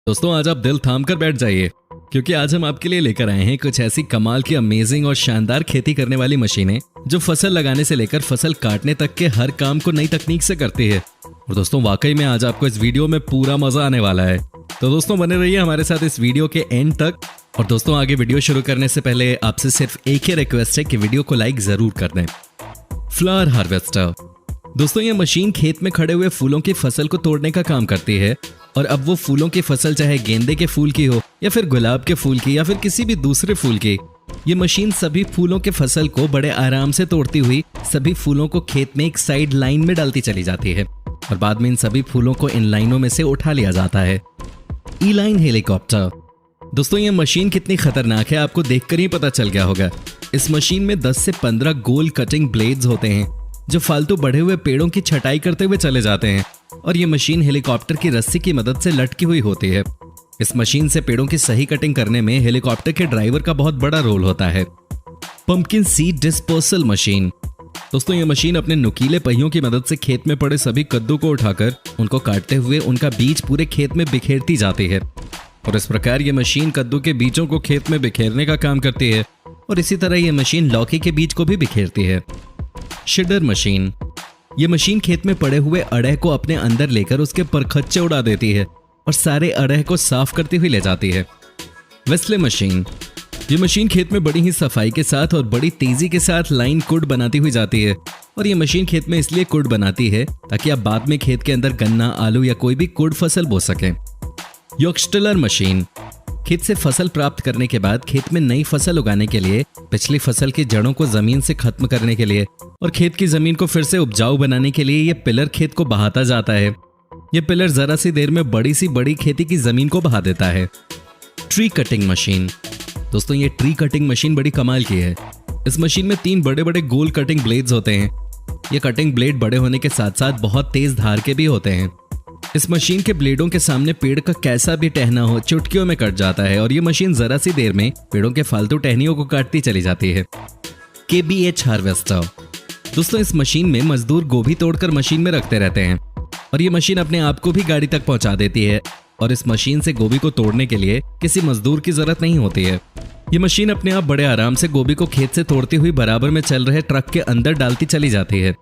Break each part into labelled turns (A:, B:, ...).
A: दोस्तों आज आप दिल थाम कर बैठ जाइए क्योंकि आज हम आपके लिए लेकर आए हैं कुछ ऐसी कमाल की अमेजिंग और शानदार खेती करने वाली मशीनें जो फसल लगाने से लेकर फसल काटने तक के हर काम को नई तकनीक से करती है। और दोस्तों वाकई में आज आपको इस वीडियो में पूरा मजा आने वाला है, तो दोस्तों बने रहिए हमारे साथ इस वीडियो के एंड तक। और दोस्तों आगे वीडियो शुरू करने से पहले आपसे सिर्फ एक ही रिक्वेस्ट है कि वीडियो को लाइक जरूर कर दें। फ्लावर हार्वेस्टर दोस्तों ये मशीन खेत में खड़े हुए फूलों की फसल को तोड़ने का काम करती है। और अब वो फूलों की फसल चाहे गेंदे के फूल की हो या फिर गुलाब के फूल की या फिर किसी भी दूसरे फूल की, ये मशीन सभी फूलों के फसल को बड़े आराम से तोड़ती हुई सभी फूलों को खेत में एक साइड लाइन में डालती चली जाती है और बाद में इन सभी फूलों को इन लाइनों में से उठा लिया जाता है। ई लाइन हेलीकॉप्टर दोस्तों ये मशीन कितनी खतरनाक है आपको देखकर ही पता चल गया होगा। इस मशीन में 10 से 15 गोल कटिंग ब्लेड्स होते हैं जो फालतू बढ़े हुए पेड़ों की छटाई करते हुए चले जाते हैं और ये मशीन हेलीकॉप्टर की रस्सी की मदद से लटकी हुई होती है। इस मशीन से पेड़ों की सही कटिंग करने में हेलीकॉप्टर के ड्राइवर का बहुत बड़ा रोल होता है। पंपकिन सीड डिस्पर्सल मशीन दोस्तों ये मशीन अपने नुकीले पहियों की मदद से खेत में पड़े सभी कद्दू को उठाकर उनको काटते हुए उनका बीज पूरे खेत में बिखेरती जाती है और इस प्रकार ये मशीन कद्दू के बीजों को खेत में बिखेरने का काम करती है और इसी तरह ये मशीन लौकी के बीज को भी बिखेरती है। शिडर मशीन ये मशीन खेत में पड़े हुए अड़ह को अपने अंदर लेकर उसके परखच्चे उड़ा देती है और सारे अड़ह को साफ करती हुई ले जाती है। वेस्ले मशीन ये मशीन खेत में बड़ी ही सफाई के साथ और बड़ी तेजी के साथ लाइन कुड बनाती हुई जाती है और ये मशीन खेत में इसलिए कुड बनाती है ताकि आप बाद में खेत के अंदर गन्ना, आलू या कोई भी कुड फसल बो सकें। योक्सटिलर मशीन खेत से फसल प्राप्त करने के बाद खेत में नई फसल उगाने के लिए, पिछली फसल की जड़ों को जमीन से खत्म करने के लिए और खेत की जमीन को फिर से उपजाऊ बनाने के लिए ये पिलर खेत को बहाता जाता है। ये पिलर जरा सी देर में बड़ी सी बड़ी खेती की जमीन को बहा देता है। ट्री कटिंग मशीन दोस्तों ये ट्री कटिंग मशीन बड़ी कमाल की है। इस मशीन में 3 बड़े बड़े गोल कटिंग ब्लेड्स होते हैं। ये कटिंग ब्लेड बड़े होने के साथ साथ बहुत तेज धार के भी होते हैं। इस मशीन के ब्लेडों के सामने पेड़ का कैसा भी टहना हो चुटकियों में कट जाता है और ये मशीन जरा सी देर में पेड़ों के फालतू टहनियों को काटती चली जाती है। KBH हार्वेस्टर दोस्तों इस मशीन में मजदूर गोभी तोड़कर मशीन में रखते रहते हैं और ये मशीन अपने आप को भी गाड़ी तक पहुंचा देती है और इस मशीन से गोभी को तोड़ने के लिए किसी मजदूर की जरूरत नहीं होती है। ये मशीन अपने आप बड़े आराम से गोभी को खेत से तोड़ती हुई बराबर में चल रहे ट्रक के अंदर डालती चली जाती है।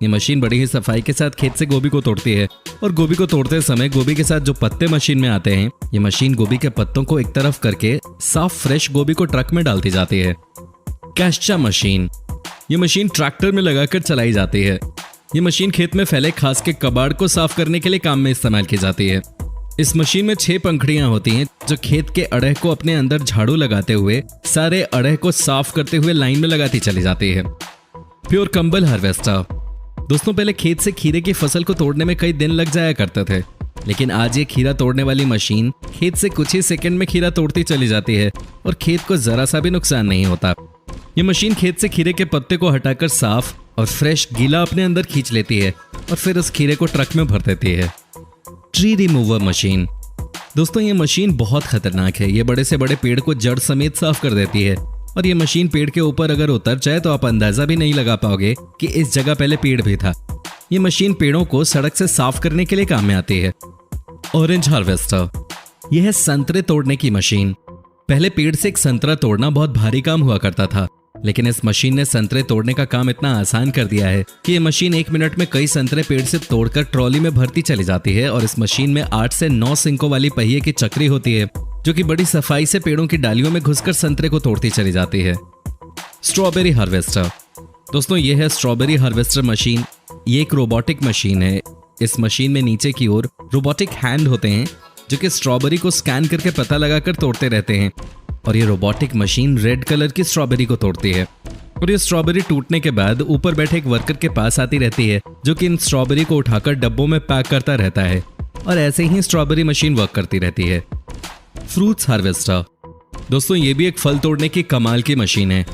A: ये मशीन बड़ी ही सफाई के साथ खेत से गोभी को तोड़ती है और गोभी को तोड़ते समय गोभी के साथ जो पत्ते मशीन में आते हैं, ये मशीन गोभी के पत्तों को एक तरफ करके साफ फ्रेश गोभी को ट्रक में डालती जाती है। कैश्चा मशीन ये मशीन ट्रैक्टर में लगाकर चलाई जाती है। ये मशीन खेत में फैले घास के कबाड़ को साफ करने के लिए काम में इस्तेमाल की जाती है। इस मशीन में 6 पंखुड़ियां होती हैं जो खेत के अड़ह को अपने अंदर झाड़ू लगाते हुए सारे अड़ह को साफ करते हुए लाइन में लगाती चली जाती है। प्योर कंबल हार्वेस्टर दोस्तों पहले खेत से खीरे की फसल को तोड़ने में कई दिन लग जाया करते थे, लेकिन आज ये खीरा तोड़ने वाली मशीन खेत से कुछ ही सेकंड में खीरा तोड़ती चली जाती है और खेत को जरा सा भी नुकसान नहीं होता। ये मशीन खेत से खीरे के पत्ते को हटाकर साफ और फ्रेश गीला अपने अंदर खींच लेती है और फिर उस खीरे को ट्रक में भर देती है। ट्री रिमूवर मशीन दोस्तों ये मशीन बहुत खतरनाक है। ये बड़े से बड़े पेड़ को जड़ समेत साफ कर देती है और ये मशीन पेड़ के ऊपर अगर उतर जाए तो आप अंदाजा भी नहीं लगा पाओगे कि इस जगह पहले पेड़ भी था। ये मशीन पेड़ों को सड़क से साफ करने के लिए काम में आती है। ऑरेंज हार्वेस्टर यह है संतरे तोड़ने की मशीन। पहले पेड़ से एक संतरा तोड़ना बहुत भारी काम हुआ करता था, लेकिन इस मशीन ने संतरे तोड़ने का काम इतना आसान कर दिया है कि ये मशीन 1 मिनट में कई संतरे पेड़ से तोड़कर ट्रॉली में भरती चली जाती है और इस मशीन में 8 से 9 सिंकों वाली पहिए की चक्री होती है जो कि बड़ी सफाई से पेड़ों की डालियों में घुसकर संतरे को तोड़ती चली जाती है। स्ट्रॉबेरी हार्वेस्टर दोस्तों ये है स्ट्रॉबेरी हार्वेस्टर मशीन। ये एक रोबोटिक मशीन है। इस मशीन में नीचे की ओर रोबोटिक हैंड होते हैं जो कि स्ट्रॉबेरी को स्कैन करके पता लगाकर तोड़ते रहते हैं और ये रोबोटिक मशीन रेड कलर की स्ट्रॉबेरी को तोड़ती है और ये स्ट्रॉबेरी टूटने के बाद ऊपर बैठे एक वर्कर के पास आती रहती है जो कि इन स्ट्रॉबेरी को उठाकर डब्बों में पैक करता रहता है और ऐसे ही स्ट्रॉबेरी मशीन वर्क करती रहती है। फ्रूट्स हार्वेस्टर दोस्तों ये भी एक फल तोड़ने की कमाल की मशीन है।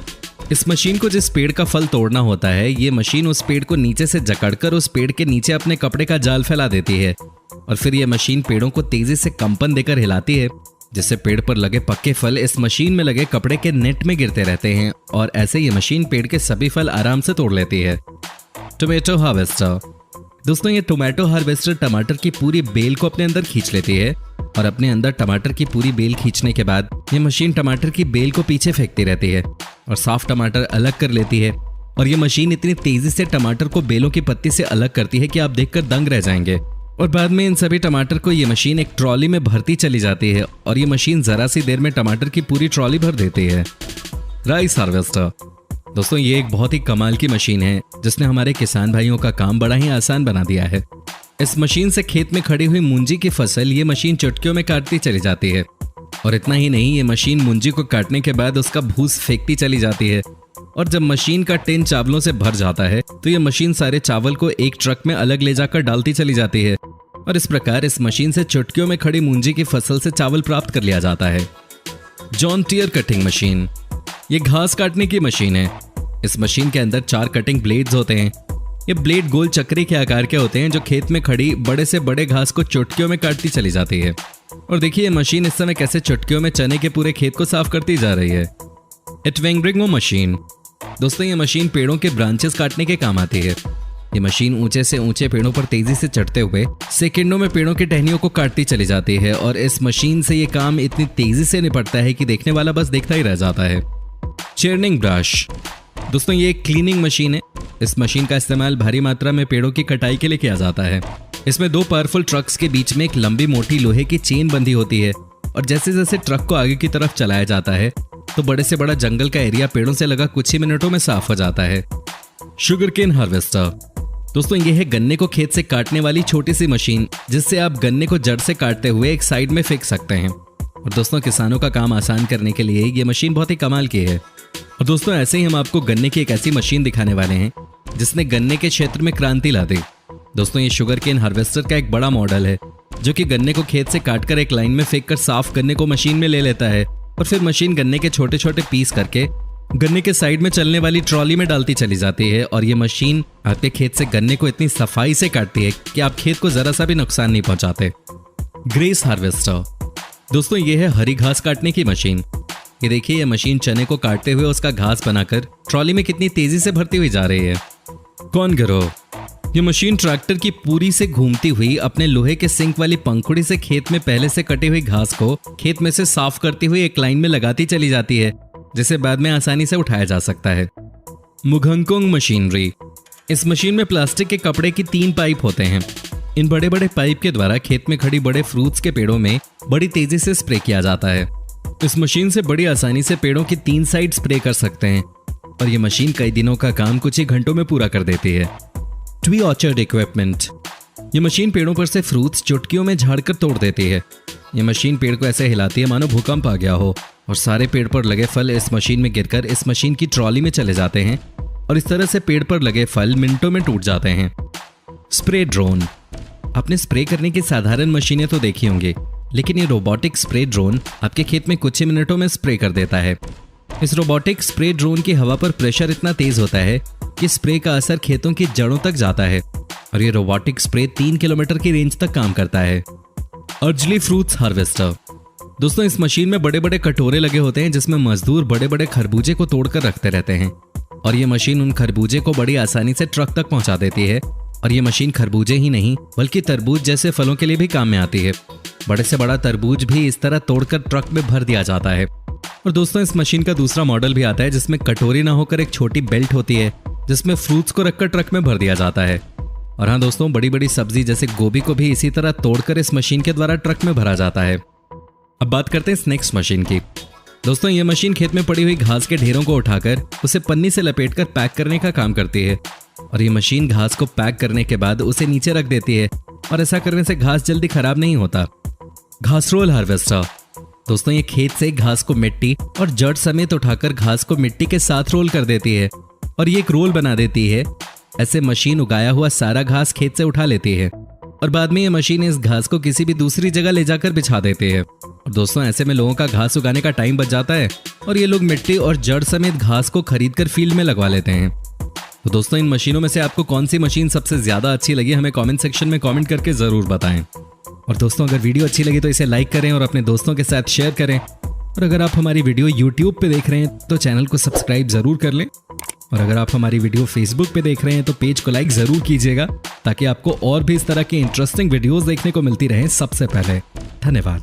A: इस मशीन को जिस पेड़ का फल तोड़ना होता है, ये मशीन उस पेड़ को नीचे से जकड़कर उस पेड़ के नीचे अपने कपड़े का जाल फैला देती है और फिर ये मशीन पेड़ों को तेजी से कंपन देकर हिलाती है जिससे पेड़ पर लगे पक्के फल इस मशीन में लगे कपड़े के नेट में गिरते रहते हैं और ऐसे ये मशीन पेड़ के सभी फल आराम से तोड़ लेती है। टोमेटो हार्वेस्टर दोस्तों ये टोमेटो हार्वेस्टर टमाटर की पूरी बेल को अपने अंदर खींच लेती है और अपने अंदर टमाटर की पूरी बेल खींचने के बाद ये मशीन टमाटर की बेल को पीछे फेंकती रहती है और साफ टमाटर अलग कर लेती है। और ये मशीन इतनी तेजी से टमाटर को बेलों की पत्ती से अलग करती है कि आप देखकर दंग रह जाएंगे। और बाद में इन सभी टमाटर को ये मशीन एक ट्रॉली में भरती चली जाती है और ये मशीन जरा सी देर में टमाटर की पूरी ट्रॉली भर देती है। राइस हार्वेस्टर दोस्तों, ये एक बहुत ही कमाल की मशीन है जिसने हमारे किसान भाइयों का काम बड़ा ही आसान बना दिया है। इस मशीन से खेत में खड़ी हुई मूंजी की फसल ये मशीन चुटकियों में काटती चली जाती है। और इतना ही नहीं, ये मशीन मूंजी को काटने के बाद उसका भूस फेंकती चली जाती है। और जब मशीन का टिन चावलों से भर जाता है तो ये मशीन सारे चावल को एक ट्रक में अलग ले जाकर डालती चली जाती है। और इस प्रकार इस मशीन से चुटकियों में खड़ी मूंजी की फसल से चावल प्राप्त कर लिया जाता है। जॉन टियर कटिंग मशीन, ये घास काटने की मशीन है। इस मशीन के अंदर 4 कटिंग ब्लेड्स होते हैं। ये ब्लेड गोल चक्री के आकार के होते हैं जो खेत में खड़ी बड़े से बड़े घास को चुटकियों में काटती चली जाती है। और देखिए ये मशीन इस समय कैसे चुटकियों में चने के पूरे खेत को साफ करती जा रही है। एटवेंग्रिंगो मशीन दोस्तों, ये मशीन पेड़ों के ब्रांचेस काटने के काम आती है। ये मशीन ऊंचे से ऊंचे पेड़ों पर तेजी से चढ़ते हुए सेकंडों में पेड़ों की टहनियों को काटती चली जाती है। और इस मशीन से ये काम इतनी तेजी से निपटता है कि देखने वाला बस देखता ही रह जाता है। चर्निंग ब्रश दोस्तों, ये एक क्लीनिंग मशीन है। इस मशीन का इस्तेमाल भारी मात्रा में पेड़ों की कटाई के लिए किया जाता है। इसमें 2 पावरफुल ट्रक्स के बीच में एक लंबी मोटी लोहे की चेन बंधी होती है। और जैसे जैसे ट्रक को आगे की तरफ चलाया जाता है तो बड़े से बड़ा जंगल का एरिया पेड़ों से लगा कुछ ही मिनटों में साफ हो जाता है। शुगर केन हार्वेस्टर दोस्तों, ये है गन्ने को खेत से काटने वाली छोटी सी मशीन जिससे आप गन्ने को जड़ से काटते हुए एक साइड में फेंक सकते हैं। और दोस्तों किसानों का काम आसान करने के लिए ये मशीन बहुत ही कमाल की है। और दोस्तों ऐसे ही हम आपको गन्ने की एक ऐसी मशीन दिखाने वाले हैं जिसने गन्ने के क्षेत्र में क्रांति ला दी। दोस्तों ये शुगर केन हार्वेस्टर का एक बड़ा मॉडल है जो कि गन्ने को खेत से काटकर एक लाइन में फेंक कर साफ गन्ने को मशीन में ले लेता है। और फिर मशीन गन्ने के छोटे छोटे पीस करके गन्ने के साइड में चलने वाली ट्रॉली में डालती चली जाती है। और ये मशीन आपके खेत से गन्ने को इतनी सफाई से काटती है कि आप खेत को जरा सा भी नुकसान नहीं पहुंचाते। ग्रेस हार्वेस्टर दोस्तों, ये है हरी घास काटने की मशीन। ये देखिए ये मशीन चने को काटते हुए उसका घास बनाकर ट्रॉली में कितनी तेजी से भरती हुई जा रही है। कौन गरो, ये मशीन ट्रैक्टर की पूरी से घूमती हुई अपने लोहे के सिंक वाली पंखुड़ी से खेत में पहले से कटी हुई घास को खेत में से साफ करती हुई एक लाइन में लगाती चली जाती है जिसे बाद में आसानी से उठाया जा सकता है। मुघंगकोंग मशीनरी, इस मशीन में प्लास्टिक के कपड़े की 3 पाइप होते हैं। इन बड़े बड़े पाइप के द्वारा खेत में खड़ी बड़े फ्रूट्स के पेड़ों में बड़ी तेजी से स्प्रे किया जाता है। इस मशीन से बड़ी आसानी से पेड़ों की 3 साइड स्प्रे कर सकते हैं। और ये मशीन कई दिनों का काम कुछ ही घंटों में पूरा कर देती है। ट्री ऑर्चर्ड इक्विपमेंट, ये मशीन पेड़ों पर से फ्रूट्स चुटकियों में झाड़कर तोड़ देती है। ये मशीन पेड़ को ऐसे हिलाती है मानो भूकंप आ गया हो और सारे पेड़ पर लगे फल इस मशीन में गिरकर इस मशीन की ट्रॉली में चले जाते हैं। और इस तरह से पेड़ पर लगे फल मिनटों में टूट जाते हैं। स्प्रे ड्रोन, आपने स्प्रे करने की साधारण मशीनें तो देखी होंगी, लेकिन ये रोबोटिक स्प्रे ड्रोन आपके खेत में कुछ ही मिनटों में स्प्रे कर देता है। इस रोबोटिक स्प्रे ड्रोन की हवा पर प्रेशर इतना तेज होता है कि स्प्रे का असर खेतों की जड़ों तक जाता है। और ये रोबोटिक स्प्रे 3 किलोमीटर की रेंज तक काम करता है। अर्जली फ्रूट्स हार्वेस्टर, दोस्तों इस मशीन में बड़े बड़े कटोरे लगे होते हैं जिसमें मजदूर बड़े बड़े खरबूजे को तोड़कर रखते रहते हैं। और ये मशीन उन खरबूजे को बड़ी आसानी से ट्रक तक पहुंचा देती है। और ये मशीन खरबूजे ही नहीं बल्कि तरबूज जैसे फलों के लिए भी काम में आती है। बड़े से बड़ा तरबूज भी इस तरह तोड़कर ट्रक में भर दिया जाता है। और दोस्तों इस मशीन का दूसरा मॉडल भी आता है जिसमें कटोरी ना होकर एक छोटी बेल्ट होती है जिसमें फ्रूट्स को रखकर ट्रक में भर दिया जाता है। और हाँ दोस्तों, बड़ी बड़ी सब्जी जैसे गोभी को भी इसी तरह तोड़कर इस मशीन के द्वारा ट्रक में भरा जाता है। अब बात करते हैं स्नैक्स मशीन की। दोस्तों ये मशीन खेत में पड़ी हुई घास के ढेरों को उठाकर उसे पन्नी से लपेटकर पैक करने का काम करती है। और ये मशीन घास को पैक करने के बाद उसे नीचे रख देती है। और ऐसा करने से घास जल्दी खराब नहीं होता। घास रोल हार्वेस्टर, दोस्तों ये खेत से घास को मिट्टी और जड़ समेत उठाकर घास को मिट्टी के साथ रोल कर देती है और ये एक रोल बना देती है। ऐसे मशीन उगाया हुआ सारा घास खेत से उठा लेती है और बाद में ये मशीन इस घास को किसी भी दूसरी जगह ले जाकर बिछा देती है। और दोस्तों ऐसे में लोगों का घास उगाने का टाइम बच जाता है और ये लोग मिट्टी और जड़ समेत घास को खरीदकर फील्ड में लगवा लेते हैं। तो दोस्तों इन मशीनों में से आपको कौन सी मशीन सबसे ज्यादा अच्छी लगी हमें कमेंट सेक्शन में कमेंट करके जरूर बताएं। और दोस्तों अगर वीडियो अच्छी लगी तो इसे लाइक करें और अपने दोस्तों के साथ शेयर करें। और अगर आप हमारी वीडियो YouTube पे देख रहे हैं तो चैनल को सब्सक्राइब जरूर कर लें और अगर आप हमारी वीडियो फेसबुक पे देख रहे हैं तो पेज को लाइक जरूर कीजिएगा, ताकि आपको और भी इस तरह की इंटरेस्टिंग वीडियोस देखने को मिलती रहे सबसे पहले। धन्यवाद।